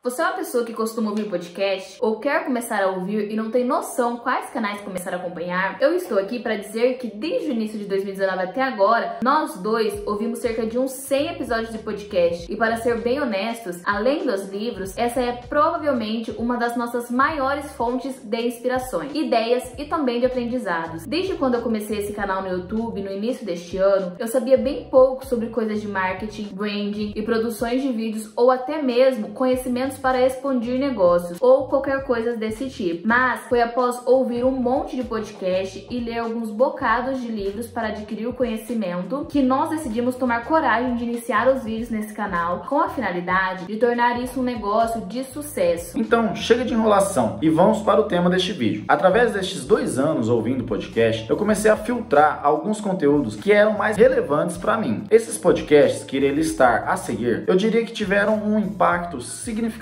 Você é uma pessoa que costuma ouvir podcast ou quer começar a ouvir e não tem noção quais canais começar a acompanhar? Eu estou aqui para dizer que desde o início de 2019 até agora, nós dois ouvimos cerca de uns 100 episódios de podcast. E para ser bem honestos, além dos livros, essa é provavelmente uma das nossas maiores fontes de inspirações, ideias e também de aprendizados. Desde quando eu comecei esse canal no YouTube, no início deste ano, eu sabia bem pouco sobre coisas de marketing, branding e produções de vídeos ou até mesmo conhecimentos para expandir negócios ou qualquer coisa desse tipo. Mas foi após ouvir um monte de podcast e ler alguns bocados de livros para adquirir o conhecimento que nós decidimos tomar coragem de iniciar os vídeos nesse canal com a finalidade de tornar isso um negócio de sucesso. Então, chega de enrolação e vamos para o tema deste vídeo. Através destes 2 anos ouvindo podcast, eu comecei a filtrar alguns conteúdos que eram mais relevantes para mim. Esses podcasts que irei listar a seguir, eu diria que tiveram um impacto significativo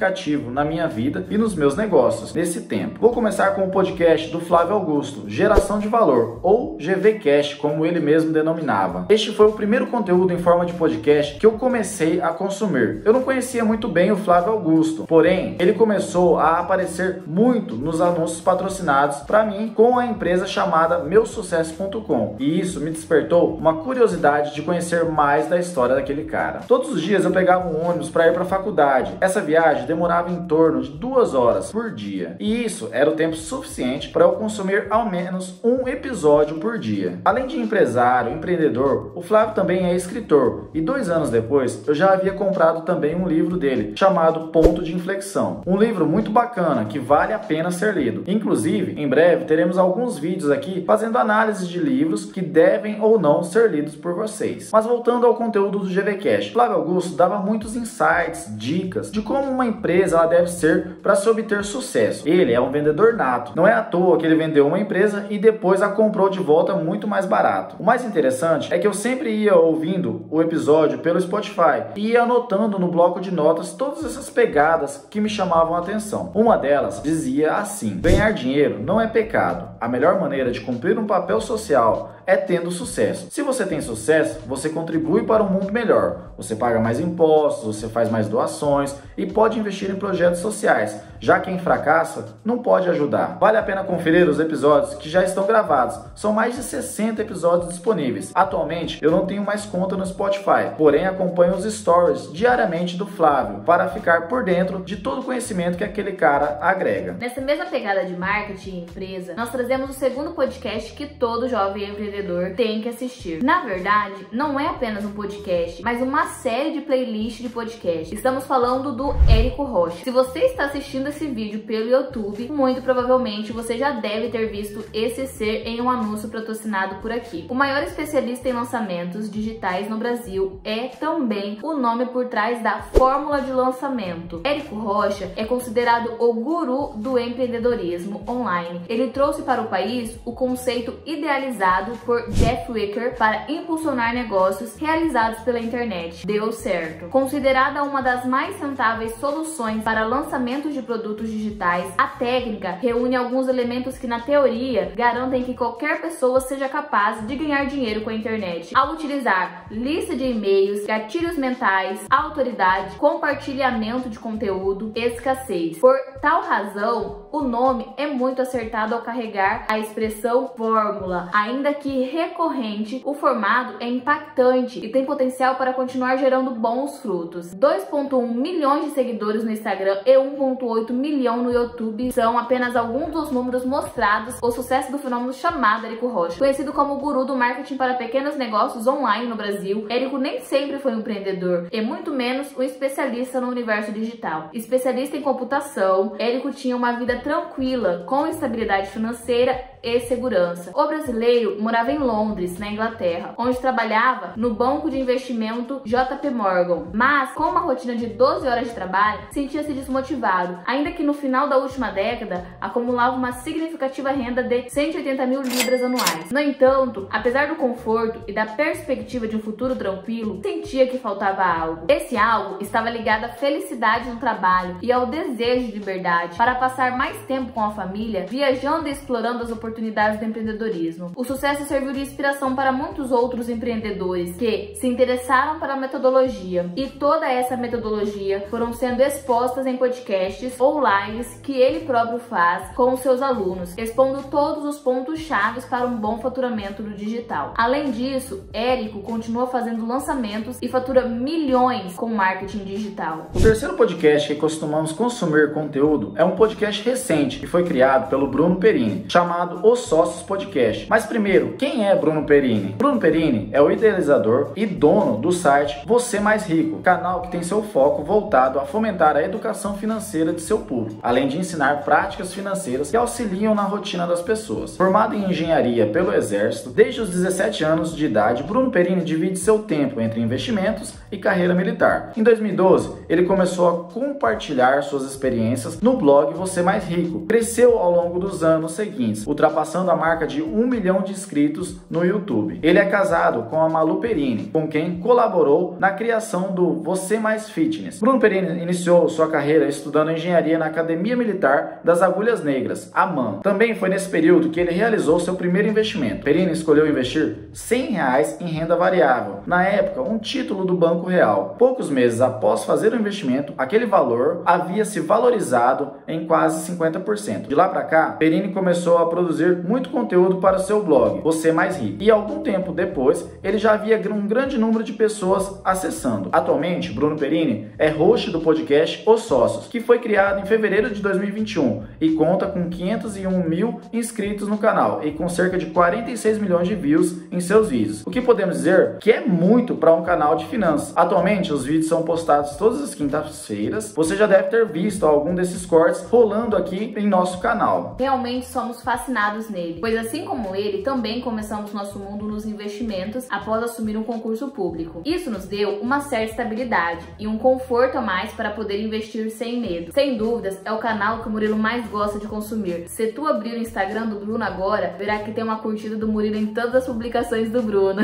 na minha vida e nos meus negócios nesse tempo. Vou começar com o podcast do Flávio Augusto, Geração de Valor, ou GVCast, como ele mesmo denominava. Este foi o primeiro conteúdo em forma de podcast que eu comecei a consumir. Eu não conhecia muito bem o Flávio Augusto, porém, ele começou a aparecer muito nos anúncios patrocinados para mim com a empresa chamada meusucesso.com, e isso me despertou uma curiosidade de conhecer mais da história daquele cara. Todos os dias eu pegava um ônibus para ir para a faculdade. Essa viagem demorava em torno de 2 horas por dia, e isso era o tempo suficiente para eu consumir ao menos um episódio por dia. Além de empresário, empreendedor, o Flávio também é escritor, e 2 anos depois eu já havia comprado também um livro dele, chamado Ponto de Inflexão. Um livro muito bacana, que vale a pena ser lido. Inclusive, em breve teremos alguns vídeos aqui fazendo análise de livros que devem ou não ser lidos por vocês. Mas voltando ao conteúdo do GVCast, Flávio Augusto dava muitos insights, dicas de como uma empresa ela deve ser para se obter sucesso. Ele é um vendedor nato. Não é à toa que ele vendeu uma empresa e depois a comprou de volta muito mais barato. O mais interessante é que eu sempre ia ouvindo o episódio pelo Spotify e ia anotando no bloco de notas todas essas pegadas que me chamavam a atenção. Uma delas dizia assim: ganhar dinheiro não é pecado. A melhor maneira de cumprir um papel social é tendo sucesso. Se você tem sucesso, você contribui para um mundo melhor. Você paga mais impostos, você faz mais doações e pode investir em projetos sociais. Já quem fracassa não pode ajudar. Vale a pena conferir os episódios que já estão gravados. São mais de 60 episódios disponíveis. Atualmente eu não tenho mais conta no Spotify, porém acompanho os stories diariamente do Flávio para ficar por dentro de todo o conhecimento que aquele cara agrega. Nessa mesma pegada de marketing e empresa, nós trazemos o segundo podcast que todo jovem empreendedor tem que assistir. Na verdade, não é apenas um podcast, mas uma série de playlist de podcast. Estamos falando do Érico Rocha. Se você está assistindo esse vídeo pelo YouTube, muito provavelmente você já deve ter visto esse ser em um anúncio patrocinado por aqui. O maior especialista em lançamentos digitais no Brasil é também o nome por trás da fórmula de lançamento. Érico Rocha é considerado o guru do empreendedorismo online. Ele trouxe para o país o conceito idealizado por Jeff Wicker para impulsionar negócios realizados pela internet. Deu certo. Considerada uma das mais rentáveis soluções para lançamentos de produtos digitais, a técnica reúne alguns elementos que, na teoria, garantem que qualquer pessoa seja capaz de ganhar dinheiro com a internet ao utilizar lista de e-mails, gatilhos mentais, autoridade, compartilhamento de conteúdo, escassez. Por tal razão, o nome é muito acertado ao carregar a expressão fórmula. Ainda que recorrente, o formato é impactante e tem potencial para continuar gerando bons frutos. 2,1 milhões de seguidores no Instagram e 1,8 milhão no YouTube são apenas alguns dos números mostrados o sucesso do fenômeno chamado Érico Rocha. Conhecido como o guru do marketing para pequenos negócios online no Brasil, Érico nem sempre foi um empreendedor e muito menos um especialista no universo digital. Especialista em computação, Érico tinha uma vida tranquila, com estabilidade financeira e segurança. O brasileiro morava em Londres, na Inglaterra, onde trabalhava no banco de investimento JP Morgan, mas com uma rotina de 12 horas de trabalho, sentia-se desmotivado, ainda que no final da última década acumulava uma significativa renda de 180 mil libras anuais. No entanto, apesar do conforto e da perspectiva de um futuro tranquilo, sentia que faltava algo. Esse algo estava ligado à felicidade no trabalho e ao desejo de liberdade para passar mais tempo com a família, viajando e explorando as oportunidades oportunidades do empreendedorismo. O sucesso serviu de inspiração para muitos outros empreendedores que se interessaram pela metodologia, e toda essa metodologia foram sendo expostas em podcasts ou lives que ele próprio faz com os seus alunos, expondo todos os pontos chaves para um bom faturamento no digital. Além disso, Érico continua fazendo lançamentos e fatura milhões com marketing digital. O terceiro podcast que costumamos consumir conteúdo é um podcast recente que foi criado pelo Bruno Perini, chamado Os Sócios Podcast. Mas primeiro, quem é Bruno Perini? Bruno Perini é o idealizador e dono do site Você Mais Rico, canal que tem seu foco voltado a fomentar a educação financeira de seu público, além de ensinar práticas financeiras que auxiliam na rotina das pessoas. Formado em engenharia pelo Exército, desde os 17 anos de idade, Bruno Perini divide seu tempo entre investimentos e carreira militar. Em 2012, ele começou a compartilhar suas experiências no blog Você Mais Rico. Cresceu ao longo dos anos seguintes, ultrapassando a marca de 1 milhão de inscritos no YouTube. Ele é casado com a Malu Perini, com quem colaborou na criação do Você Mais Fitness. Bruno Perini iniciou sua carreira estudando engenharia na Academia Militar das Agulhas Negras, AMAN. Também foi nesse período que ele realizou seu primeiro investimento. Perini escolheu investir R$100 em renda variável, na época um título do Banco Real. Poucos meses após fazer o investimento, aquele valor havia se valorizado em quase 50%. De lá para cá, Perini começou a produzir muito conteúdo para o seu blog, Você Mais Rico, e algum tempo depois, ele já havia um grande número de pessoas acessando. Atualmente, Bruno Perini é host do podcast Os Sócios, que foi criado em fevereiro de 2021 e conta com 501 mil inscritos no canal e com cerca de 46 milhões de views em seus vídeos. O que podemos dizer que é muito para um canal de finanças. Atualmente, os vídeos são postados todas as quintas-feiras. Você já deve ter visto algum desses cortes rolando aqui em nosso canal. Realmente somos fascinados nele, pois assim como ele, também começamos nosso mundo nos investimentos após assumir um concurso público. Isso nos deu uma certa estabilidade e um conforto a mais para poder investir sem medo. Sem dúvidas, é o canal que o Murilo mais gosta de consumir. Se tu abrir o Instagram do Bruno agora, verá que tem uma curtida do Murilo em todas as publicações do Bruno.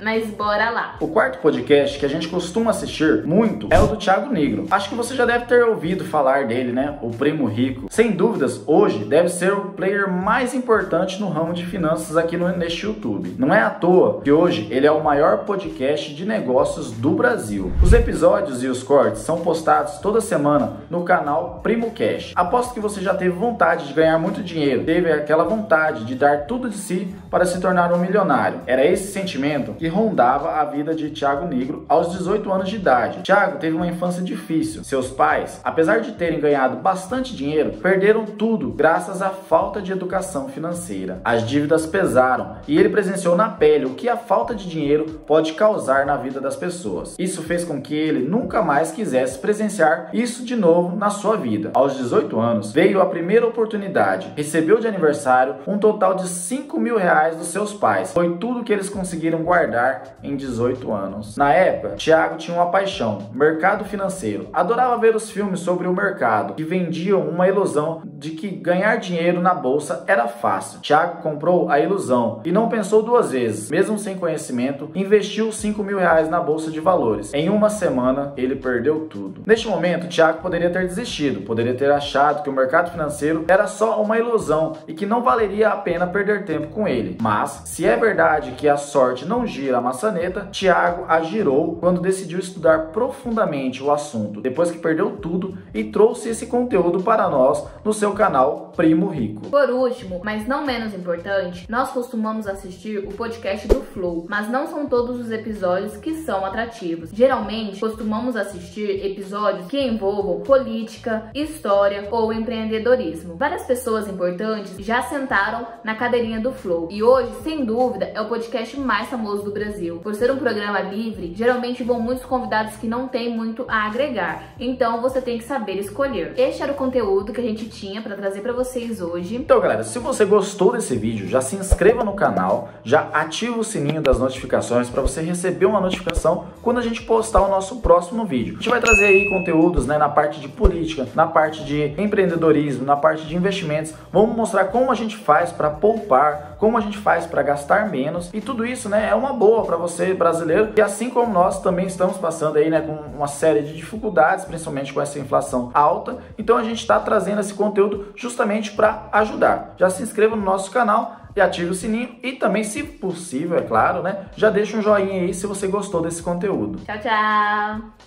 Mas bora lá. O quarto podcast que a gente costuma assistir muito é o do Thiago Nigro. Acho que você já deve ter ouvido falar dele, né? O Primo Rico. Sem dúvidas, hoje deve ser o player mais importante no ramo de finanças aqui neste YouTube. Não é à toa que hoje ele é o maior podcast de negócios do Brasil. Os episódios e os cortes são postados toda semana no canal Primo Cash. Aposto que você já teve vontade de ganhar muito dinheiro, teve aquela vontade de dar tudo de si para se tornar um milionário. Era esse sentimento que rondava a vida de Thiago Nigro aos 18 anos de idade. Thiago teve uma infância difícil. Seus pais, apesar de terem ganhado bastante dinheiro, perderam tudo graças à falta de educação financeira. As dívidas pesaram e ele presenciou na pele o que a falta de dinheiro pode causar na vida das pessoas. Isso fez com que ele nunca mais quisesse presenciar isso de novo na sua vida. Aos 18 anos, veio a primeira oportunidade. Recebeu de aniversário um total de R$5 mil dos seus pais. Foi tudo que eles conseguiram guardar em 18 anos. Na época, Thiago tinha uma paixão: mercado financeiro. Adorava ver os filmes sobre o mercado, que vendiam uma ilusão de que ganhar dinheiro na bolsa era fácil. Thiago comprou a ilusão e não pensou duas vezes. Mesmo sem conhecimento, investiu R$5 mil na bolsa de valores. Em uma semana, ele perdeu tudo. Neste momento, Thiago poderia ter desistido, poderia ter achado que o mercado financeiro era só uma ilusão e que não valeria a pena perder tempo com ele. Mas, se é verdade que a sorte não gira a maçaneta, Thiago a girou quando decidiu estudar profundamente o assunto, depois que perdeu tudo, e trouxe esse conteúdo para nós no seu canal Primo Rico. Por último, mas não menos importante, nós costumamos assistir o podcast do Flow, mas não são todos os episódios que são atrativos. Geralmente, costumamos assistir episódios que envolvam política, história ou empreendedorismo. Várias pessoas importantes já sentaram na cadeirinha do Flow e hoje, sem dúvida, é o podcast mais famoso do Brasil. Por ser um programa livre, geralmente vão muitos convidados que não têm muito a agregar, então você tem que saber escolher. Este era o conteúdo que a gente tinha para trazer para vocês hoje. Então, galera, se você gostou desse vídeo, já se inscreva no canal, já ativa o sininho das notificações para você receber uma notificação quando a gente postar o nosso próximo vídeo. A gente vai trazer aí conteúdos, né, na parte de política, na parte de empreendedorismo, na parte de investimentos. Vamos mostrar como a gente faz para poupar, como a gente faz para gastar menos, e tudo isso, né, é uma boa boa para você, brasileiro, e assim como nós também estamos passando aí, né, com uma série de dificuldades, principalmente com essa inflação alta, então a gente está trazendo esse conteúdo justamente para ajudar. Já se inscreva no nosso canal e ative o sininho e também, se possível, é claro, né, já deixa um joinha aí se você gostou desse conteúdo. Tchau, tchau!